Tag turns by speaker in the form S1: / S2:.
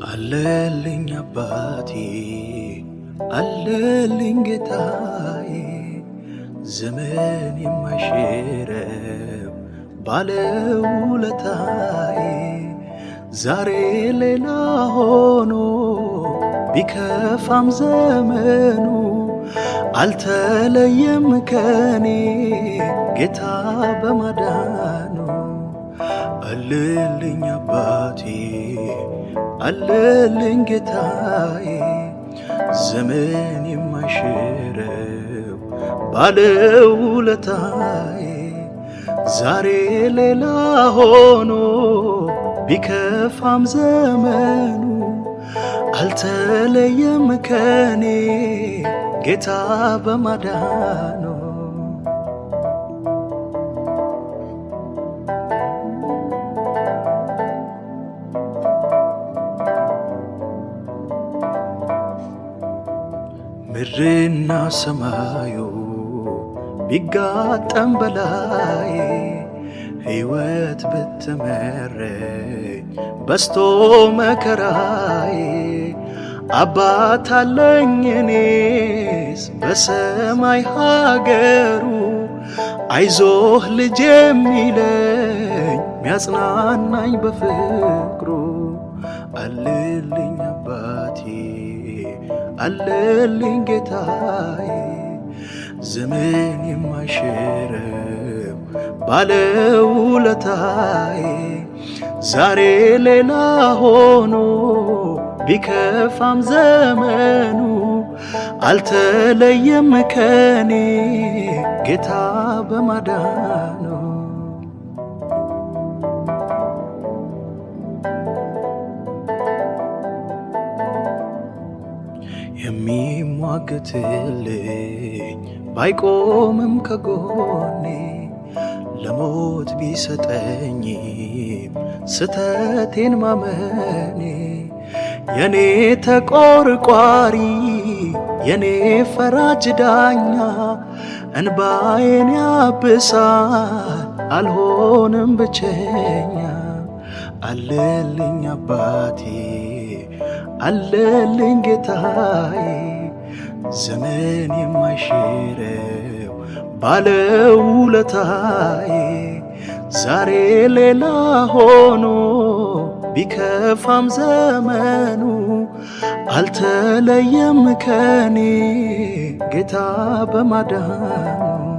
S1: አለልኝ አባቴ አለልኝ ጌታዬ ዘመን የማይሽረው ባለውለታዬ ዛሬ ሌላ ሆኖ ቢከፋም ዘመኑ አልተለየም ከኔ ጌታ በማዳኑ አለልኝ አባቴ አለልኝ ጌታዬ ዘመን የማይሽረው ባለውለታዬ ዛሬ ሌላ ሆኖ ቢከፋም ዘመኑ አልተለየም ከኔ ጌታ በማዳኑ ምድርና ሰማዩ ቢጋጠም በላይ ሕይወት ብትመረኝ በስቶ መከራዬ አባት አለኝ እኔስ በሰማይ ሀገሩ አይዞህ ልጅ የሚለኝ ሚያጽናናኝ በፍቅሩ አለልኝ አባቴ አለልኝ ጌታዬ ዘመን የማይሽረው ባለውለታዬ ዛሬ ሌላ ሆኖ ቢከፋም ዘመኑ አልተለየም ከኔ ጌታ በማዳኑ የሚሟገትልኝ ባይቆምም ከጎኔ ለሞት ቢሰጠኝም ስተቴን ማመኔ የኔ ተቆርቋሪ የኔ ፈራጅ ዳኛ እንባዬን ያብሳል አልሆንም ብቸኛ አለልኝ አባቴ አለልኝ ጌታዬ ዘመን የማይሽረው ባለውለታዬ ዛሬ ሌላ ሆኖ ቢከፋም ዘመኑ አልተለየም ከኔ ጌታ በማዳኑ